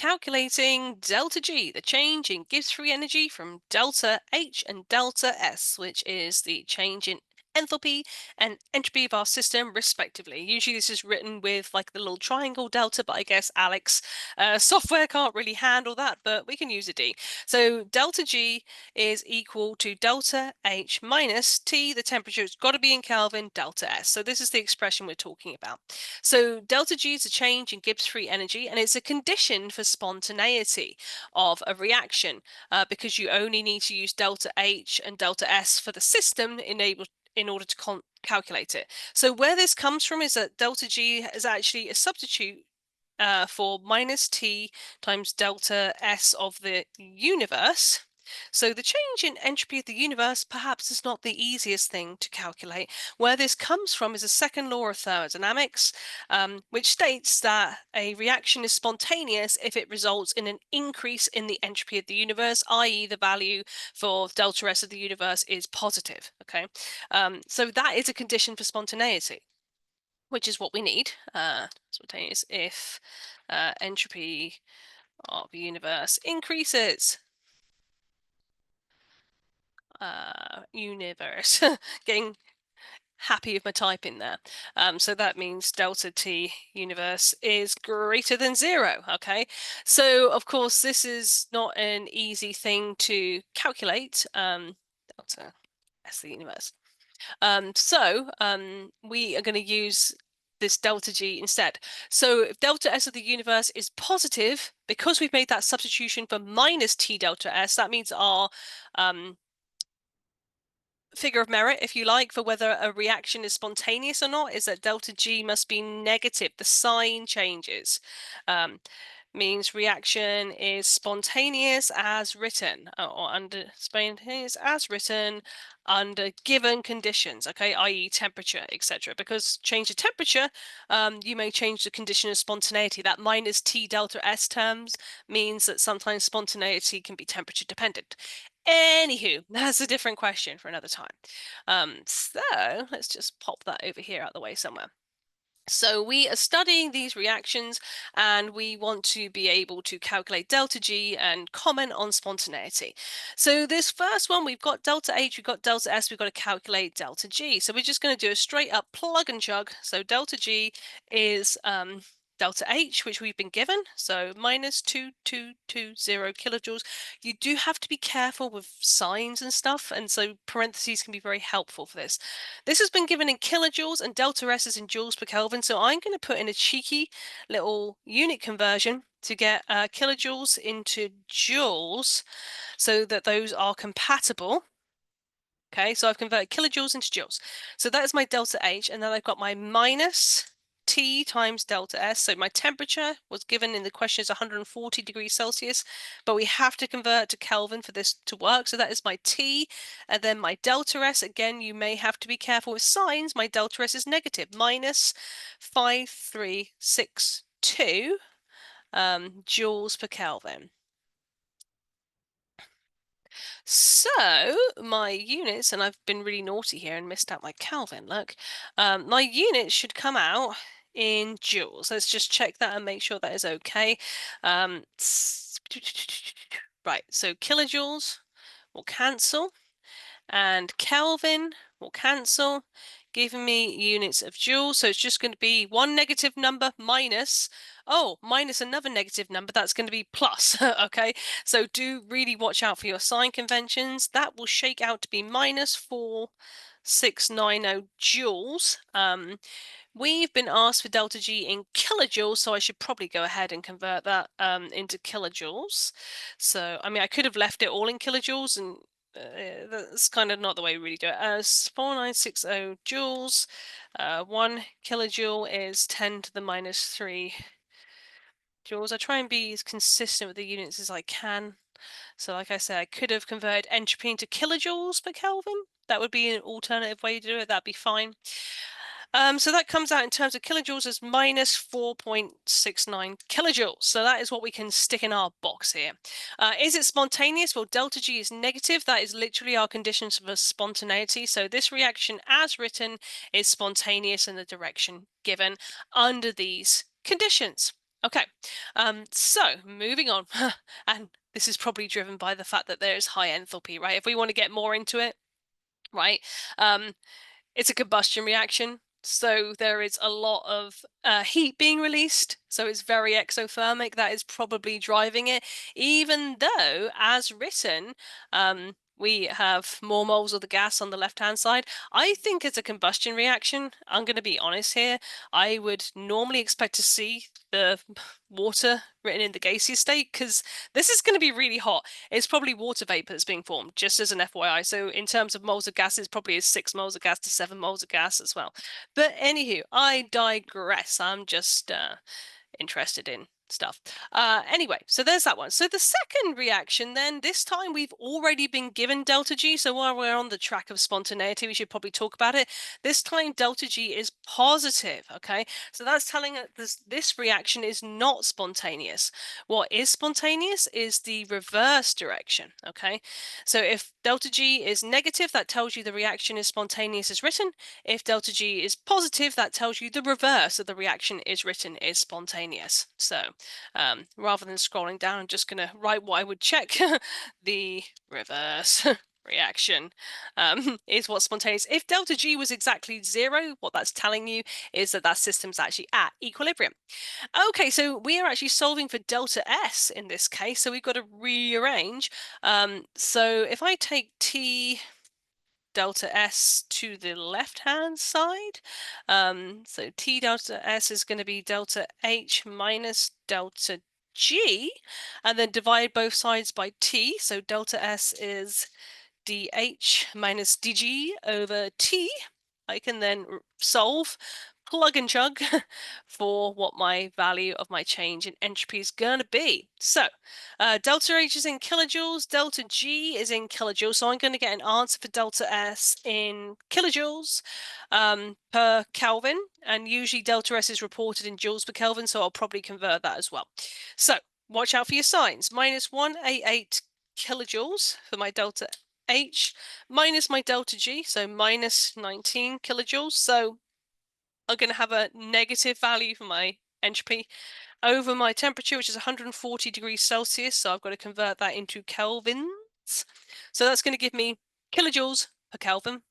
calculating delta G, the change in Gibbs free energy from delta H and delta S, which is the change in enthalpy and entropy of our system respectively. Usually this is written with like the little triangle delta, but I guess ALEKS software can't really handle that, but we can use a D. So delta G is equal to delta H minus T, the temperature has got to be in Kelvin, delta S. So this is the expression we're talking about. So delta G is a change in Gibbs free energy, and it's a condition for spontaneity of a reaction because you only need to use delta H and delta S for the system in order to calculate it. So where this comes from is that delta G is actually a substitute for minus T times delta S of the universe. So the change in entropy of the universe perhaps is not the easiest thing to calculate. Where this comes from is a second law of thermodynamics, which states that a reaction is spontaneous if it results in an increase in the entropy of the universe, i.e. the value for delta S of the universe is positive, okay? So that is a condition for spontaneity, which is what we need. Spontaneous if entropy of the universe increases. Universe. Getting happy with my typing there. So that means delta T universe is greater than 0, okay? So, of course, this is not an easy thing to calculate, delta S the universe. We are going to use this delta G instead. So if delta S of the universe is positive, because we've made that substitution for minus T delta S, that means our figure of merit, if you like, for whether a reaction is spontaneous or not, is that delta G must be negative. The sign changes. Means reaction is spontaneous as written, or under spontaneous as written under given conditions, okay, i.e. temperature, etc. Because change the temperature, you may change the condition of spontaneity. That minus T delta S terms means that sometimes spontaneity can be temperature dependent. Anywho, that's a different question for another time. So let's just pop that over here out of the way somewhere. So we are studying these reactions and we want to be able to calculate delta G and comment on spontaneity. So this first one, we've got delta H, we've got delta S, we've got to calculate delta G. So we're just going to do a straight up plug and chug. So delta G is delta H, which we've been given, so minus 2220 kilojoules. You do have to be careful with signs and stuff, and so parentheses can be very helpful for this. This has been given in kilojoules, and delta S is in joules per Kelvin, so I'm going to put in a cheeky little unit conversion to get kilojoules into joules so that those are compatible. Okay, so I've converted kilojoules into joules. So that is my delta H, and then I've got my minus T times delta S. So my temperature was given in the question is 140 degrees Celsius, but we have to convert to Kelvin for this to work. So that is my T, and then my delta S. Again, you may have to be careful with signs. My delta S is negative, minus 5362 joules per Kelvin. So my units, and I've been really naughty here and missed out my Kelvin, look. My units should come out in joules. Let's just check that and make sure that is okay. Right, so kilojoules will cancel and Kelvin will cancel, giving me units of joules. So it's just going to be one negative number minus, minus another negative number. That's going to be plus, okay? So do really watch out for your sign conventions. That will shake out to be minus 4690 joules. We've been asked for delta G in kilojoules, so I should probably go ahead and convert that into kilojoules. So, I mean, I could have left it all in kilojoules, and that's kind of not the way we really do it. 4960 joules. 1 kilojoule is 10 to the minus 3 joules. I try and be as consistent with the units as I can. So like I said, I could have converted entropy into kilojoules per Kelvin. That would be an alternative way to do it. That'd be fine. So that comes out in terms of kilojoules as minus 4.69 kilojoules. So that is what we can stick in our box here. Is it spontaneous? Well, delta G is negative. That is literally our conditions for spontaneity. So this reaction as written is spontaneous in the direction given under these conditions. Okay, so moving on, and this is probably driven by the fact that there's high enthalpy, right? If we want to get more into it, right? It's a combustion reaction, so there is a lot of heat being released, so it's very exothermic. That is probably driving it, even though, as written, we have more moles of the gas on the left-hand side. I think it's a combustion reaction. I'm going to be honest here. I would normally expect to see the water written in the gaseous state, because this is going to be really hot. It's probably water vapor that's being formed, just as an FYI. So in terms of moles of gas, it's probably 6 moles of gas to 7 moles of gas as well. But anywho, I digress. I'm just interested in stuff. Anyway, so there's that one. So the second reaction then, this time we've already been given delta G. So while we're on the track of spontaneity, we should probably talk about it. This time delta G is positive, okay? So that's telling us this reaction is not spontaneous. What is spontaneous is the reverse direction, okay? So if delta G is negative, that tells you the reaction is spontaneous as written. If delta G is positive, that tells you the reverse of the reaction is written is spontaneous. So rather than scrolling down, I'm just going to write what I would check. The reverse reaction is what's spontaneous. If delta G was exactly 0, what that's telling you is that that system's actually at equilibrium. Okay, so we are actually solving for delta S in this case, so we've got to rearrange. So if I take T delta S to the left-hand side. So T delta S is going to be delta H minus delta G, and then divide both sides by T. So delta S is dH minus dG over T. I can then solve, plug and chug for what my value of my change in entropy is going to be. So delta H is in kilojoules, delta G is in kilojoules. So I'm going to get an answer for delta S in kilojoules per Kelvin. And usually delta S is reported in joules per Kelvin, so I'll probably convert that as well. So watch out for your signs. Minus 188 kilojoules for my delta H minus my delta G, so minus 19 kilojoules. So I'm going to have a negative value for my entropy over my temperature, which is 140 degrees Celsius. So I've got to convert that into kelvins. So that's going to give me kilojoules per Kelvin.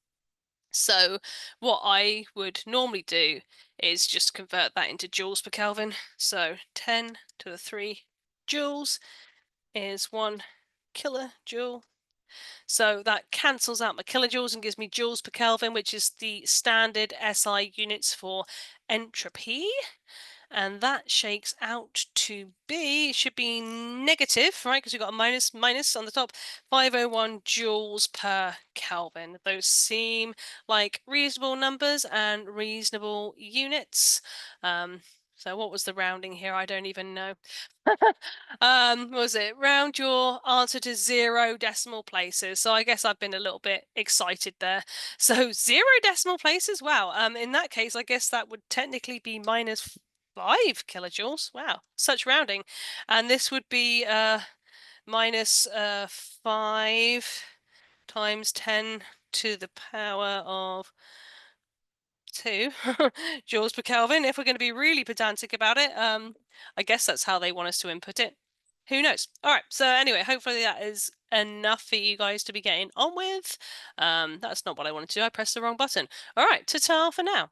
So what I would normally do is just convert that into joules per Kelvin. So 10 to the 3 joules is 1 kilojoule. So that cancels out my kilojoules and gives me joules per Kelvin, which is the standard SI units for entropy. And that shakes out to be, it should be negative, right? Because we've got a minus on the top, 501 joules per Kelvin. Those seem like reasonable numbers and reasonable units. So what was the rounding here? I don't even know. What was it? Round your answer to 0 decimal places. So I guess I've been a little bit excited there. So 0 decimal places? Wow. In that case, I guess that would technically be minus 5 kilojoules. Wow, such rounding. And this would be minus 5 times 10 to the power of 2 joules per Kelvin. If we're going to be really pedantic about it, I guess that's how they want us to input it. Who knows? All right, so anyway, hopefully that is enough for you guys to be getting on with. That's not what I wanted to do. I pressed the wrong button. All right, ta-ta for now.